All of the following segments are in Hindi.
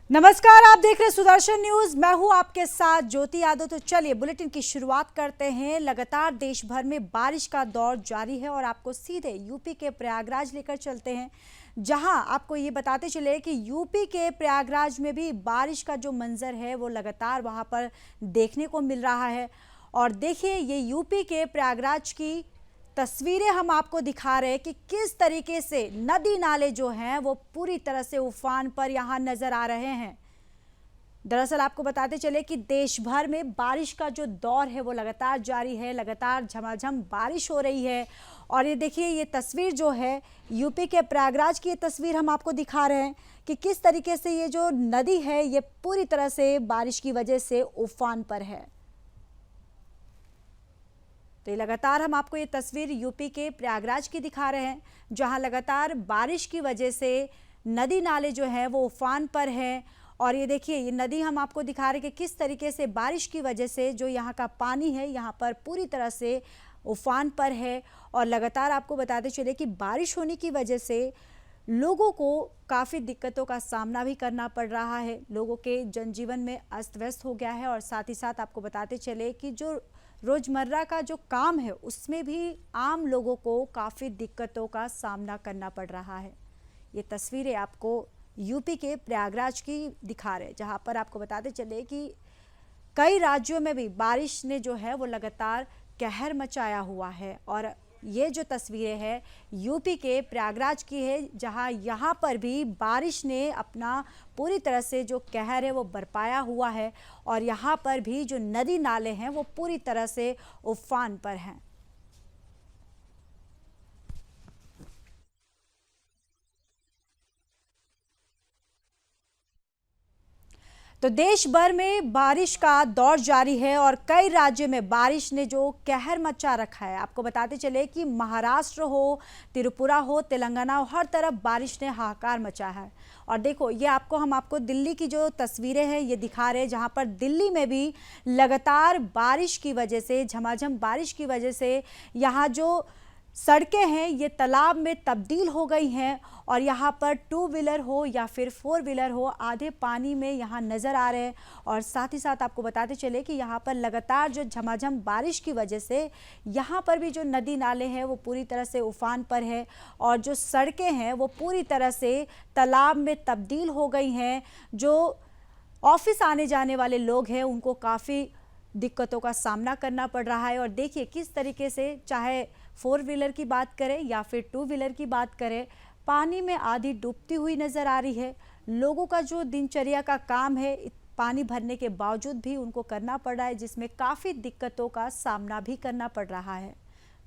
नमस्कार, आप देख रहे सुदर्शन न्यूज। मैं हूं आपके साथ ज्योति यादव। तो चलिए बुलेटिन की शुरुआत करते हैं। लगातार देश भर में बारिश का दौर जारी है और आपको सीधे यूपी के प्रयागराज लेकर चलते हैं, जहां आपको ये बताते चले कि यूपी के प्रयागराज में भी बारिश का जो मंजर है वो लगातार वहां पर देखने को मिल रहा है। और देखिए, ये यूपी के प्रयागराज की तस्वीरें हम आपको दिखा रहे हैं कि किस तरीके से नदी नाले जो हैं वो पूरी तरह से उफान पर यहां नजर आ रहे हैं। दरअसल आपको बताते चले कि देश भर में बारिश का जो दौर है वो लगातार जारी है, लगातार झमाझम बारिश हो रही है। और ये देखिए, ये तस्वीर जो है यूपी के प्रयागराज की, ये तस्वीर हम आपको दिखा रहे हैं कि किस तरीके से ये जो नदी है ये पूरी तरह से बारिश की वजह से उफान पर है। तो लगातार हम आपको ये तस्वीर यूपी के प्रयागराज की दिखा रहे हैं, जहां लगातार बारिश की वजह से नदी नाले जो है वो उफान पर हैं। और ये देखिए, ये नदी हम आपको दिखा रहे हैं कि किस तरीके से बारिश की वजह से जो यहाँ का पानी है यहाँ पर पूरी तरह से उफान पर है। और लगातार आपको बताते चले कि बारिश होने की वजह से लोगों को काफ़ी दिक्कतों का सामना भी करना पड़ रहा है। लोगों के जनजीवन में अस्त व्यस्त हो गया है। और साथ ही साथ आपको बताते चले कि जो रोज़मर्रा का जो काम है उसमें भी आम लोगों को काफ़ी दिक्कतों का सामना करना पड़ रहा है। ये तस्वीरें आपको यूपी के प्रयागराज की दिखा रहे हैं, जहां पर आपको बताते चले कि कई राज्यों में भी बारिश ने जो है वो लगातार कहर मचाया हुआ है। और ये जो तस्वीरें हैं यूपी के प्रयागराज की है, जहां यहाँ पर भी बारिश ने अपना पूरी तरह से जो कहर है वो बरपाया हुआ है। और यहाँ पर भी जो नदी नाले हैं वो पूरी तरह से उफान पर हैं। तो देश भर में बारिश का दौर जारी है और कई राज्यों में बारिश ने जो कहर मचा रखा है। आपको बताते चले कि महाराष्ट्र हो, त्रिपुरा हो, तेलंगाना हो, हर तरफ बारिश ने हाहाकार मचा है। और देखो, ये हम आपको दिल्ली की जो तस्वीरें हैं ये दिखा रहे हैं, जहां पर दिल्ली में भी लगातार बारिश की वजह से, झमाझम बारिश की वजह से यहाँ जो सड़कें हैं ये तालाब में तब्दील हो गई हैं। और यहाँ पर टू व्हीलर हो या फिर फोर व्हीलर हो, आधे पानी में यहाँ नज़र आ रहे हैं। और साथ ही साथ आपको बताते चले कि यहाँ पर लगातार जो झमाझम बारिश की वजह से यहाँ पर भी जो नदी नाले हैं वो पूरी तरह से उफान पर है। और जो सड़कें हैं वो पूरी तरह से तालाब में तब्दील हो गई हैं। जो ऑफिस आने जाने वाले लोग हैं उनको काफ़ी दिक्कतों का सामना करना पड़ रहा है। और देखिए किस तरीके से, चाहे फोर व्हीलर की बात करें या फिर टू व्हीलर की बात करें, पानी में आधी डूबती हुई नज़र आ रही है। लोगों का जो दिनचर्या का काम है पानी भरने के बावजूद भी उनको करना पड़ रहा है, जिसमें काफ़ी दिक्कतों का सामना भी करना पड़ रहा है।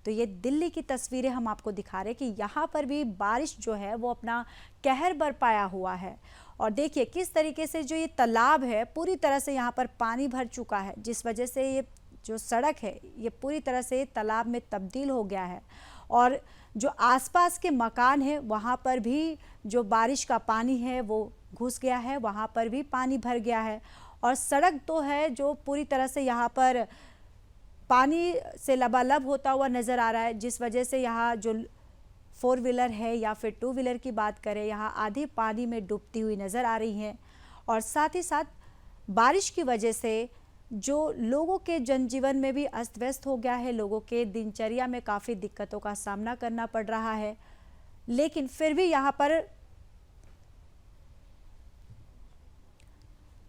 तो ये दिल्ली की तस्वीरें हम आपको दिखा रहे हैं कि यहाँ पर भी बारिश जो है वो अपना कहर बरपाया हुआ है। और देखिए किस तरीके से जो ये तालाब है पूरी तरह से यहाँ पर पानी भर चुका है, जिस वजह से ये जो सड़क है ये पूरी तरह से तालाब में तब्दील हो गया है। और जो आसपास के मकान हैं वहाँ पर भी जो बारिश का पानी है वो घुस गया है, वहाँ पर भी पानी भर गया है। और सड़क तो है जो पूरी तरह से यहाँ पर पानी से लबालब होता हुआ नज़र आ रहा है, जिस वजह से यहाँ जो फोर व्हीलर है या फिर टू व्हीलर की बात करें, यहाँ आधे पानी में डूबती हुई नज़र आ रही हैं। और साथ ही साथ बारिश की वजह से जो लोगों के जनजीवन में भी अस्त व्यस्त हो गया है, लोगों के दिनचर्या में काफ़ी दिक्कतों का सामना करना पड़ रहा है। लेकिन फिर भी यहाँ पर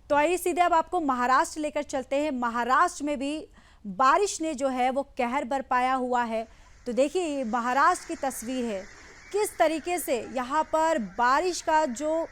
तो आइए सीधे अब आपको महाराष्ट्र लेकर चलते हैं। महाराष्ट्र में भी बारिश ने जो है वो कहर बरपाया हुआ है। तो देखिए, ये महाराष्ट्र की तस्वीर है, किस तरीके से यहाँ पर बारिश का जो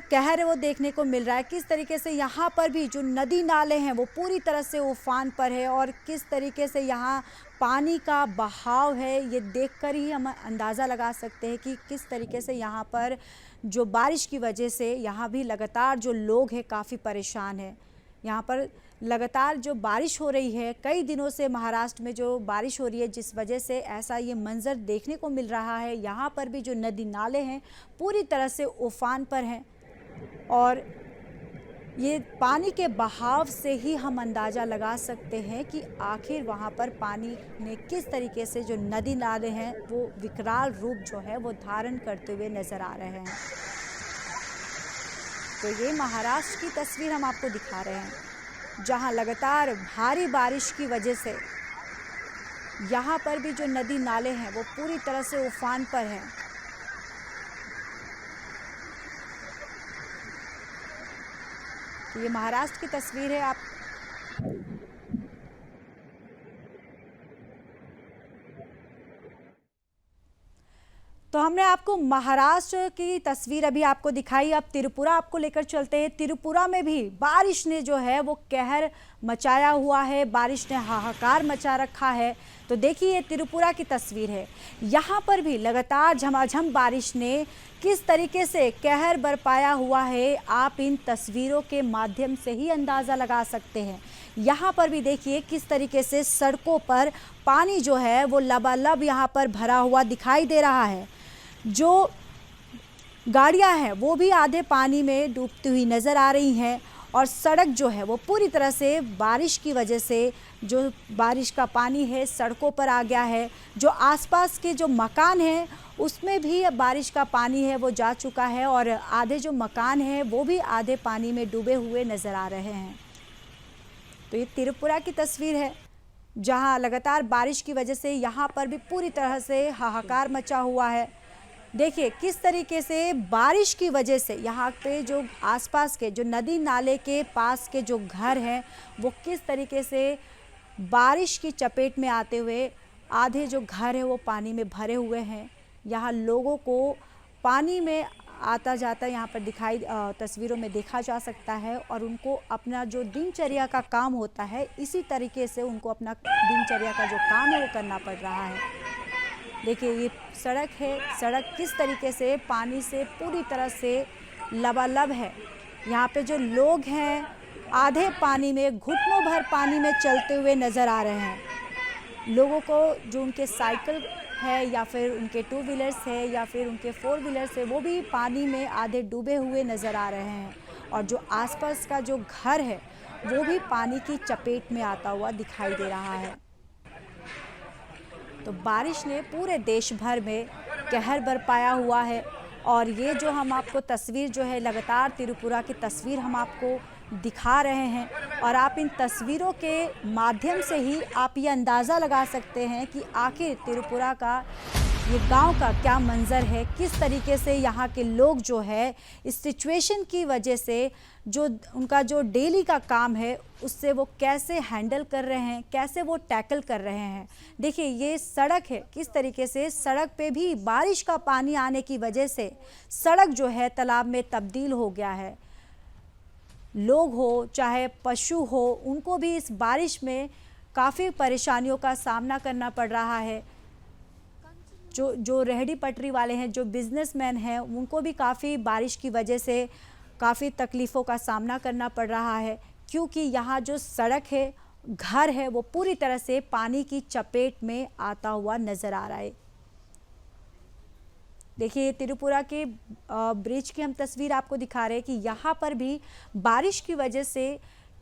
कहर है वो देखने को मिल रहा है। किस तरीके से यहाँ पर भी जो नदी नाले हैं वो पूरी तरह से उफान पर है। और किस तरीके से यहाँ पानी का बहाव है ये देखकर ही हम अंदाज़ा लगा सकते हैं कि किस तरीके से यहाँ पर जो बारिश की वजह से यहाँ भी लगातार जो लोग हैं काफ़ी परेशान हैं। यहाँ पर लगातार जो बारिश हो रही है, कई दिनों से महाराष्ट्र में जो बारिश हो रही है, जिस वजह से ऐसा ये मंज़र देखने को मिल रहा है। यहाँ पर भी जो नदी नाले हैं पूरी तरह से उफान पर हैं। और ये पानी के बहाव से ही हम अंदाज़ा लगा सकते हैं कि आखिर वहाँ पर पानी ने किस तरीके से जो नदी नाले हैं वो विकराल रूप जो है वो धारण करते हुए नज़र आ रहे हैं। तो ये महाराष्ट्र की तस्वीर हम आपको दिखा रहे हैं, जहां लगातार भारी बारिश की वजह से यहाँ पर भी जो नदी नाले हैं वो पूरी तरह से उफान पर हैं। तो ये महाराष्ट्र की तस्वीर है। आप तो हमने आपको महाराष्ट्र की तस्वीर अभी आपको दिखाई। अब त्रिपुरा आपको लेकर चलते हैं। त्रिपुरा में भी बारिश ने जो है वो कहर मचाया हुआ है, बारिश ने हाहाकार मचा रखा है। तो देखिए ये त्रिपुरा की तस्वीर है। यहाँ पर भी लगातार झमाझम बारिश ने किस तरीके से कहर बरपाया हुआ है, आप इन तस्वीरों के माध्यम से ही अंदाज़ा लगा सकते हैं। यहाँ पर भी देखिए किस तरीके से सड़कों पर पानी जो है वो लबालब यहाँ पर भरा हुआ दिखाई दे रहा है। जो गाड़ियां हैं वो भी आधे पानी में डूबती हुई नज़र आ रही हैं और सड़क जो है वो पूरी तरह से बारिश की वजह से जो बारिश का पानी है सड़कों पर आ गया है। जो आसपास के जो मकान हैं उसमें भी बारिश का पानी है वो जा चुका है और आधे जो मकान हैं वो भी आधे पानी में डूबे हुए नज़र आ रहे हैं। तो ये त्रिपुरा की तस्वीर है, जहां लगातार बारिश की वजह से यहाँ पर भी पूरी तरह से हाहाकार मचा हुआ है। देखिए किस तरीके से बारिश की वजह से यहाँ पे जो आसपास के जो नदी नाले के पास के जो घर हैं वो किस तरीके से बारिश की चपेट में आते हुए आधे जो घर है वो पानी में भरे हुए हैं। यहाँ लोगों को पानी में आता जाता यहाँ पर तस्वीरों में देखा जा सकता है और उनको अपना जो दिनचर्या का काम होता है इसी तरीके से उनको अपना दिनचर्या का जो काम है वो करना पड़ रहा है। देखिए ये सड़क है, सड़क किस तरीके से पानी से पूरी तरह से लबालब है। यहाँ पे जो लोग हैं आधे पानी में, घुटनों भर पानी में चलते हुए नज़र आ रहे हैं। लोगों को जो उनके साइकिल है या फिर उनके टू व्हीलर्स है या फिर उनके फोर व्हीलर्स है वो भी पानी में आधे डूबे हुए नज़र आ रहे हैं और जो आसपास का जो घर है वो भी पानी की चपेट में आता हुआ दिखाई दे रहा है। तो बारिश ने पूरे देश भर में कहर बरपाया हुआ है और ये जो हम आपको तस्वीर जो है लगातार त्रिपुरा की तस्वीर हम आपको दिखा रहे हैं और आप इन तस्वीरों के माध्यम से ही आप ये अंदाज़ा लगा सकते हैं कि आखिर त्रिपुरा का ये गांव का क्या मंजर है, किस तरीके से यहाँ के लोग जो है इस सिचुएशन की वजह से जो उनका जो डेली का काम है उससे वो कैसे हैंडल कर रहे हैं, कैसे वो टैकल कर रहे हैं। देखिए ये सड़क है, किस तरीके से सड़क पे भी बारिश का पानी आने की वजह से सड़क जो है तालाब में तब्दील हो गया है। लोग हो चाहे पशु हो उनको भी इस बारिश में काफ़ी परेशानियों का सामना करना पड़ रहा है। जो रेहड़ी पटरी वाले हैं, जो बिजनेसमैन हैं, उनको भी काफ़ी बारिश की वजह से काफ़ी तकलीफ़ों का सामना करना पड़ रहा है क्योंकि यहाँ जो सड़क है, घर है वो पूरी तरह से पानी की चपेट में आता हुआ नज़र आ रहा है। देखिए त्रिपुरा के ब्रिज की हम तस्वीर आपको दिखा रहे हैं कि यहाँ पर भी बारिश की वजह से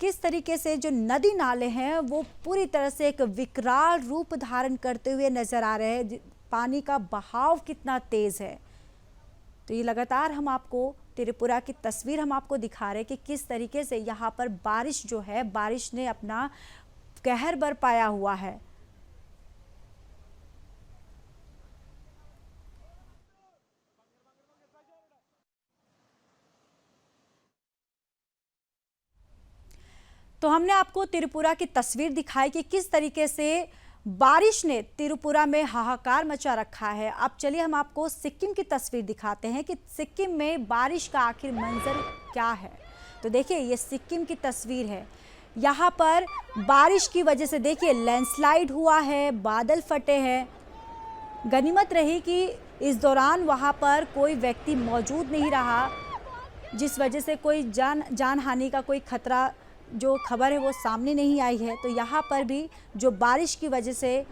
किस तरीके से जो नदी नाले हैं वो पूरी तरह से एक विकराल रूप धारण करते हुए नज़र आ रहे हैं। पानी का बहाव कितना तेज़ है। तो ये लगातार हम आपको त्रिपुरा की तस्वीर हम आपको दिखा रहे हैं कि किस तरीके से यहाँ पर बारिश जो है, बारिश ने अपना कहर बरपाया हुआ है। तो हमने आपको त्रिपुरा की तस्वीर दिखाई कि किस तरीके से बारिश ने त्रिपुरा में हाहाकार मचा रखा है। अब चलिए हम आपको सिक्किम की तस्वीर दिखाते हैं कि सिक्किम में बारिश का आखिर मंजर क्या है। तो देखिए ये सिक्किम की तस्वीर है। यहाँ पर बारिश की वजह से देखिए लैंडस्लाइड हुआ है, बादल फटे हैं। गनीमत रही कि इस दौरान वहाँ पर कोई व्यक्ति मौजूद नहीं रहा, जिस वजह से कोई जान हानि का कोई खतरा जो खबर है वो सामने नहीं आई है। तो यहाँ पर भी जो बारिश की वजह से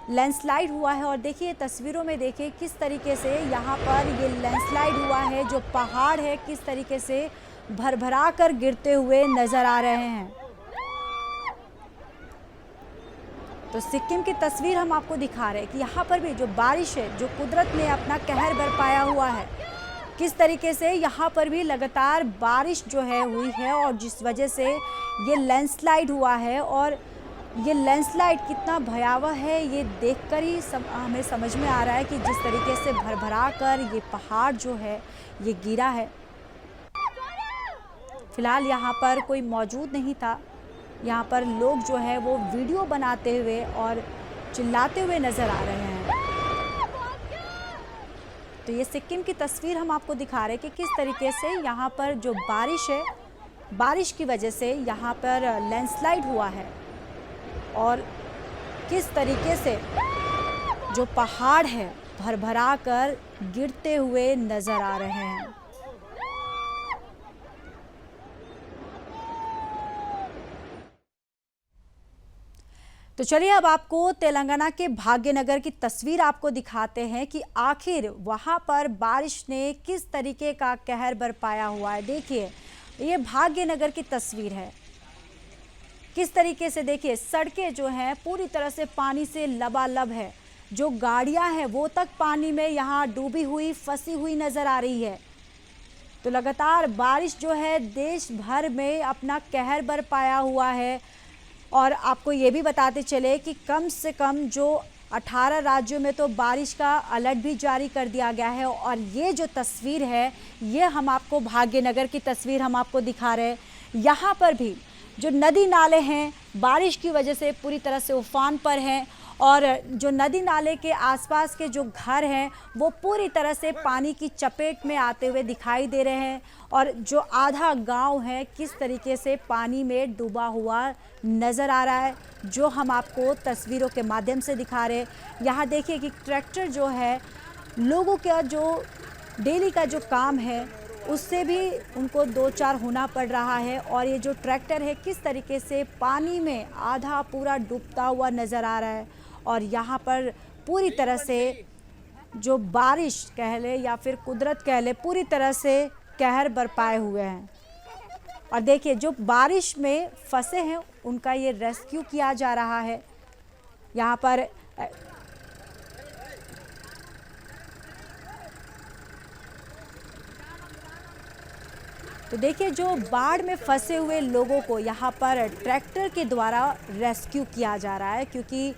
लैंडस्लाइड हुआ है और देखिए तस्वीरों में देखिए किस तरीके से यहाँ पर ये लैंडस्लाइड हुआ है, जो पहाड़ है किस तरीके से भरभरा कर गिरते हुए नज़र आ रहे हैं। तो सिक्किम की तस्वीर हम आपको दिखा रहे हैं कि यहाँ पर भी जो बारिश है, जो कुदरत ने अपना कहर बरपाया हुआ है, किस तरीके से यहाँ पर भी लगातार बारिश जो है हुई है और जिस वजह से ये लैंडस्लाइड हुआ है। और ये लैंडस्लाइड कितना भयावह है ये देखकर ही हमें समझ में आ रहा है कि जिस तरीके से भरभरा कर ये पहाड़ जो है ये गिरा है। फिलहाल यहाँ पर कोई मौजूद नहीं था। यहाँ पर लोग जो है वो वीडियो बनाते हुए और चिल्लाते हुए नज़र आ रहे हैं। तो ये सिक्किम की तस्वीर हम आपको दिखा रहे हैं कि किस तरीके से यहाँ पर जो बारिश है, बारिश की वजह से यहाँ पर लैंडस्लाइड हुआ है और किस तरीके से जो पहाड़ है भरभरा कर गिरते हुए नज़र आ रहे हैं। तो चलिए अब आपको तेलंगाना के भाग्यनगर की तस्वीर आपको दिखाते हैं कि आखिर वहां पर बारिश ने किस तरीके का कहर बरपाया हुआ है। देखिए ये भाग्यनगर की तस्वीर है। किस तरीके से देखिए सड़कें जो हैं पूरी तरह से पानी से लबालब है। जो गाड़ियां हैं वो तक पानी में यहाँ डूबी हुई फंसी हुई नजर आ रही है। तो लगातार बारिश जो है देश भर में अपना कहर बरपाया हुआ है। और आपको ये भी बताते चले कि कम से कम जो 18 राज्यों में तो बारिश का अलर्ट भी जारी कर दिया गया है। और ये जो तस्वीर है ये हम आपको भाग्यनगर की तस्वीर हम आपको दिखा रहे हैं। यहाँ पर भी जो नदी नाले हैं बारिश की वजह से पूरी तरह से उफान पर हैं और जो नदी नाले के आसपास के जो घर हैं वो पूरी तरह से पानी की चपेट में आते हुए दिखाई दे रहे हैं। और जो आधा गांव है किस तरीके से पानी में डूबा हुआ नज़र आ रहा है, जो हम आपको तस्वीरों के माध्यम से दिखा रहे हैं। यहाँ देखिए कि ट्रैक्टर जो है लोगों का जो डेली का जो काम है उससे भी उनको दो चार होना पड़ रहा है। और ये जो ट्रैक्टर है किस तरीके से पानी में आधा पूरा डूबता हुआ नज़र आ रहा है। और यहाँ पर पूरी तरह से जो बारिश कह ले या फिर कुदरत कह ले पूरी तरह से कहर बरपाए हुए हैं। और देखिए जो बारिश में फंसे हैं उनका ये रेस्क्यू किया जा रहा है। यहाँ पर तो देखिए जो बाढ़ में फंसे हुए लोगों को यहाँ पर ट्रैक्टर के द्वारा रेस्क्यू किया जा रहा है, क्योंकि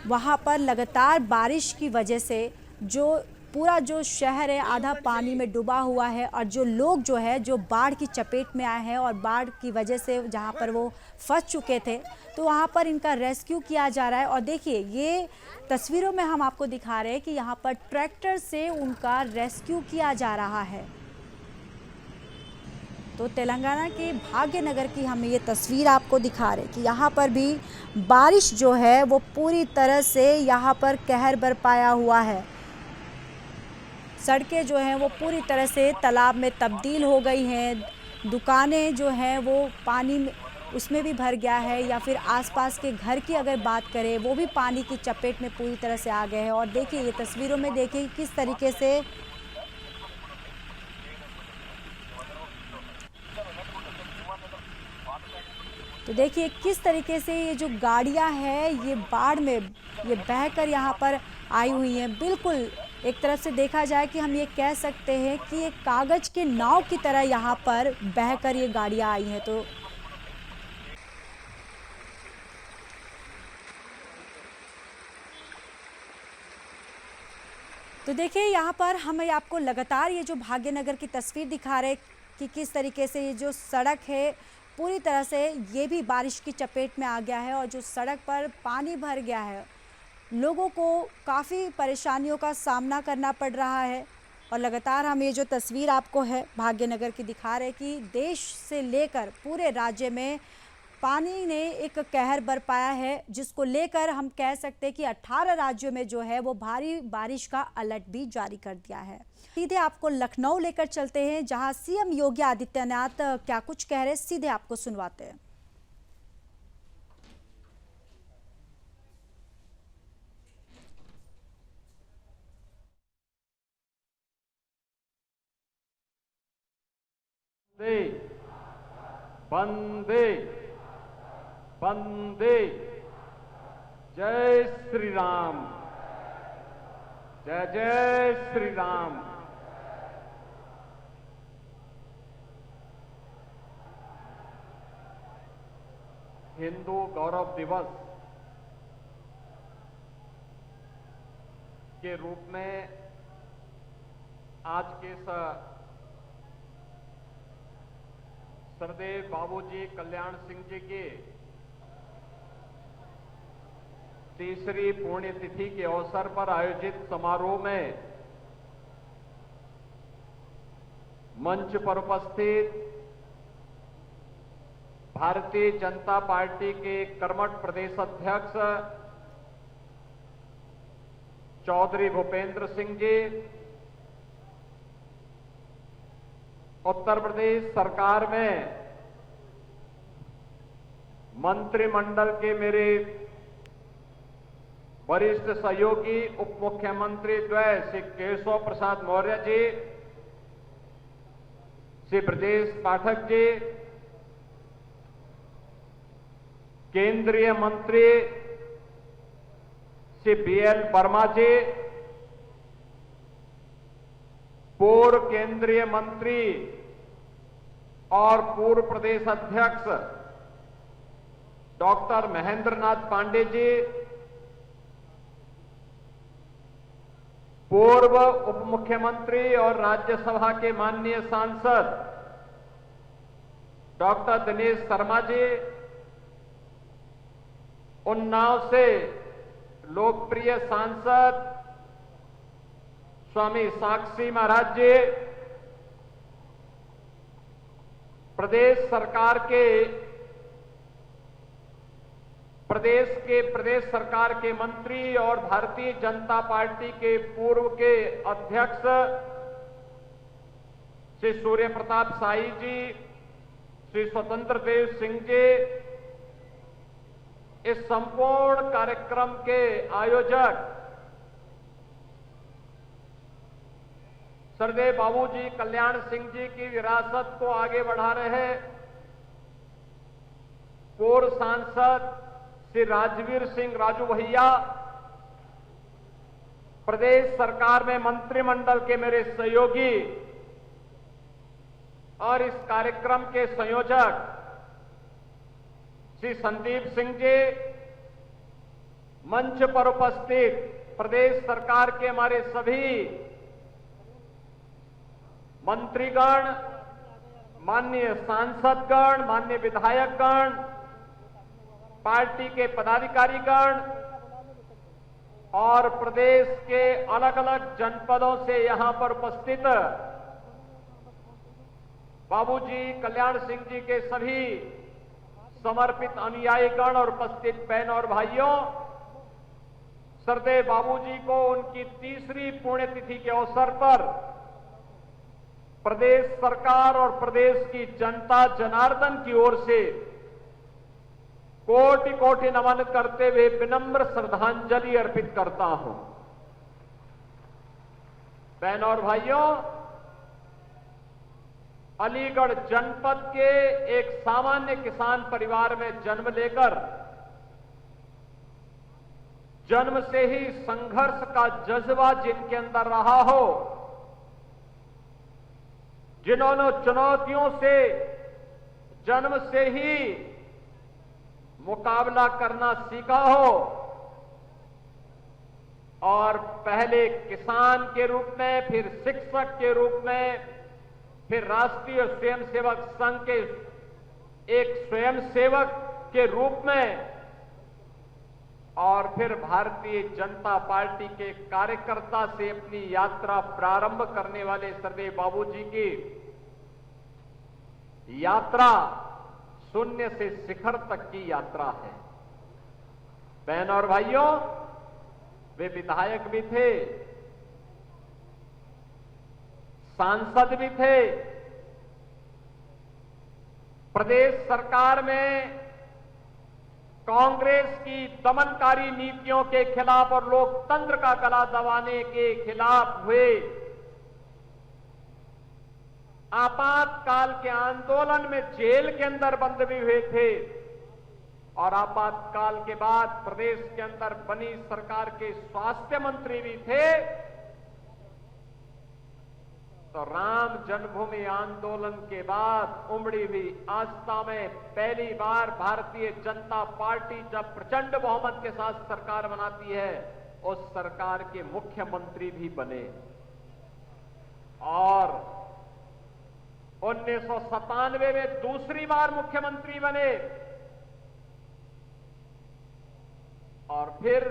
वहाँ पर लगातार बारिश की वजह से जो पूरा जो शहर है आधा पानी में डूबा हुआ है। और जो लोग जो है जो बाढ़ की चपेट में आए हैं और बाढ़ की वजह से जहाँ पर वो फंस चुके थे तो वहाँ पर इनका रेस्क्यू किया जा रहा है। और देखिए ये तस्वीरों में हम आपको दिखा रहे हैं कि यहाँ पर ट्रैक्टर से उनका रेस्क्यू किया जा रहा है। तो तेलंगाना के भाग्यनगर की हम ये तस्वीर आपको दिखा रहे कि यहाँ पर भी बारिश जो है वो पूरी तरह से यहाँ पर कहर बरपाया हुआ है। सड़कें जो हैं वो पूरी तरह से तालाब में तब्दील हो गई हैं। दुकानें जो हैं वो पानी में उसमें भी भर गया है, या फिर आसपास के घर की अगर बात करें वो भी पानी की चपेट में पूरी तरह से आ गए हैं। और देखिए ये तस्वीरों में देखिए किस तरीके से तो देखिए किस तरीके से ये जो गाड़ियां हैं ये बाढ़ में ये बहकर यहाँ पर आई हुई हैं। बिल्कुल एक तरफ से देखा जाए कि हम ये कह सकते हैं कि एक कागज के नाव की तरह यहाँ पर बहकर ये गाड़ियां आई हैं। तो देखिए यहाँ पर हम आपको लगातार ये जो भाग्यनगर की तस्वीर दिखा रहे कि किस तरीके से ये जो सड़क है पूरी तरह से ये भी बारिश की चपेट में आ गया है। और जो सड़क पर पानी भर गया है लोगों को काफ़ी परेशानियों का सामना करना पड़ रहा है। और लगातार हम ये जो तस्वीर आपको है भाग्यनगर की दिखा रहे कि देश से लेकर पूरे राज्य में पानी ने एक कहर बरपाया है, जिसको लेकर हम कह सकते हैं कि 18 राज्यों में जो है वो भारी बारिश का अलर्ट भी जारी कर दिया है। सीधे आपको लखनऊ लेकर चलते हैं, जहां सीएम योगी आदित्यनाथ क्या कुछ कह रहे हैं, सीधे आपको सुनवाते हैं। वंदे वंदे जय श्री राम, जय जय श्री राम। हिंदू गौरव दिवस के रूप में आज के सरदेव बाबूजी कल्याण सिंह जी की तीसरी पुण्यतिथि के अवसर पर आयोजित समारोह में मंच पर उपस्थित भारतीय जनता पार्टी के कर्मठ प्रदेश अध्यक्ष चौधरी भूपेंद्र सिंह जी, उत्तर प्रदेश सरकार में मंत्रिमंडल के मेरे वरिष्ठ सहयोगी उप मुख्यमंत्री द्वय श्री केशव प्रसाद मौर्य जी, श्री ब्रजेश पाठक जी, केंद्रीय मंत्री श्री BL वर्मा जी, पूर्व केंद्रीय मंत्री और पूर्व प्रदेश अध्यक्ष डॉक्टर महेंद्र नाथ पांडे जी, पूर्व उप मुख्यमंत्री और राज्यसभा के माननीय सांसद डॉक्टर दिनेश शर्मा जी, उन्नाव से लोकप्रिय सांसद स्वामी साक्षी महाराज जी, प्रदेश सरकार के प्रदेश सरकार के मंत्री और भारतीय जनता पार्टी के पूर्व के अध्यक्ष श्री सूर्य प्रताप शाही जी, श्री स्वतंत्र देव सिंह जी, इस संपूर्ण कार्यक्रम के आयोजक सरदेव बाबूजी कल्याण सिंह जी की विरासत को आगे बढ़ा रहे पूर्व सांसद श्री राजवीर सिंह राजू भैया, प्रदेश सरकार में मंत्रिमंडल के मेरे सहयोगी और इस कार्यक्रम के संयोजक श्री संदीप सिंह जी, मंच पर उपस्थित प्रदेश सरकार के हमारे सभी मंत्रीगण, माननीय सांसदगण, माननीय विधायकगण, पार्टी के पदाधिकारीगण और प्रदेश के अलग अलग जनपदों से यहां पर उपस्थित बाबूजी कल्याण सिंह जी के सभी समर्पित अनुयायीगण और उपस्थित बहन और भाइयों, सरदेव बाबूजी को उनकी तीसरी पुण्यतिथि के अवसर पर प्रदेश सरकार और प्रदेश की जनता जनार्दन की ओर से कोटि कोटि नमन करते हुए विनम्र श्रद्धांजलि अर्पित करता हूं। बहनों और भाइयों, अलीगढ़ जनपद के एक सामान्य किसान परिवार में जन्म लेकर जन्म से ही संघर्ष का जज्बा जिनके अंदर रहा हो, जिन्होंने चुनौतियों से जन्म से ही मुकाबला करना सीखा हो और पहले किसान के रूप में, फिर शिक्षक के रूप में, फिर राष्ट्रीय स्वयंसेवक संघ के एक स्वयंसेवक के रूप में और फिर भारतीय जनता पार्टी के कार्यकर्ता से अपनी यात्रा प्रारंभ करने वाले सरदेव बाबूजी की यात्रा शून्य से शिखर तक की यात्रा है। बहनों और भाइयों, वे विधायक भी थे, सांसद भी थे, प्रदेश सरकार में कांग्रेस की दमनकारी नीतियों के खिलाफ और लोकतंत्र का गला दबाने के खिलाफ हुए आपातकाल के आंदोलन में जेल के अंदर बंद भी हुए थे और आपातकाल के बाद प्रदेश के अंदर बनी सरकार के स्वास्थ्य मंत्री भी थे तो राम जन्मभूमि आंदोलन के बाद उमड़ी हुई आस्था में पहली बार भारतीय जनता पार्टी जब प्रचंड बहुमत के साथ सरकार बनाती है, उस सरकार के मुख्यमंत्री भी बने और 1997 में दूसरी बार मुख्यमंत्री बने और फिर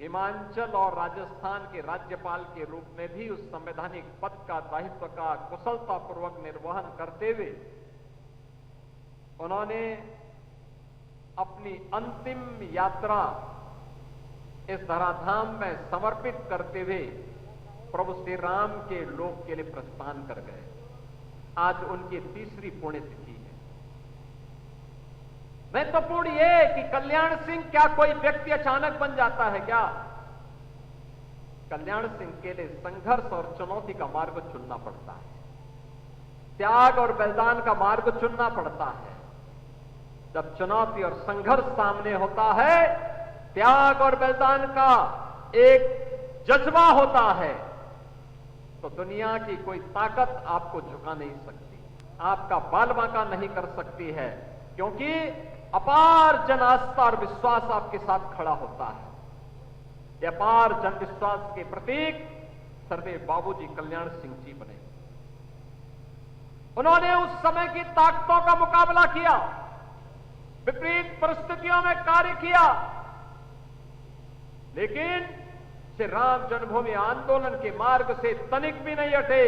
हिमाचल और राजस्थान के राज्यपाल के रूप में भी उस संवैधानिक पद का दायित्व का कुशलतापूर्वक निर्वहन करते हुए उन्होंने अपनी अंतिम यात्रा इस धराधाम में समर्पित करते हुए प्रभु श्री राम के लोक के लिए प्रस्थान कर गए। आज उनकी तीसरी पुण्यतिथि है। महत्वपूर्ण यह कि कल्याण सिंह क्या कोई व्यक्ति अचानक बन जाता है क्या? कल्याण सिंह के लिए संघर्ष और चुनौती का मार्ग चुनना पड़ता है, त्याग और बलिदान का मार्ग चुनना पड़ता है। जब चुनौती और संघर्ष सामने होता है, त्याग और बलिदान का एक जज्बा होता है, तो दुनिया की कोई ताकत आपको झुका नहीं सकती, आपका बाल बांका नहीं कर सकती है, क्योंकि अपार जन आस्था और विश्वास आपके साथ खड़ा होता है। ये अपार जन विश्वास के प्रतीक सरदेव बाबूजी कल्याण सिंह जी बने। उन्होंने उस समय की ताकतों का मुकाबला किया, विपरीत परिस्थितियों में कार्य किया, लेकिन श्री राम जन्मभूमि आंदोलन के मार्ग से तनिक भी नहीं हटे,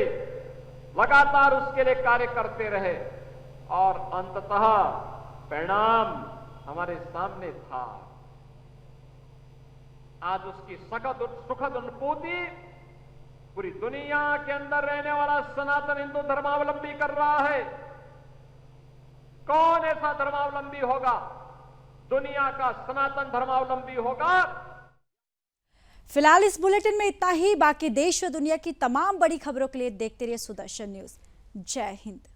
लगातार उसके लिए कार्य करते रहे और अंततः परिणाम हमारे सामने था। आज उसकी सुखद अनुभूति पूरी दुनिया के अंदर रहने वाला सनातन हिंदू धर्मावलंबी कर रहा है। कौन ऐसा धर्मावलंबी होगा, दुनिया का सनातन धर्मावलंबी होगा? फिलहाल इस बुलेटिन में इतना ही। बाकी देश और दुनिया की तमाम बड़ी खबरों के लिए देखते रहिए सुदर्शन न्यूज। जय हिंद।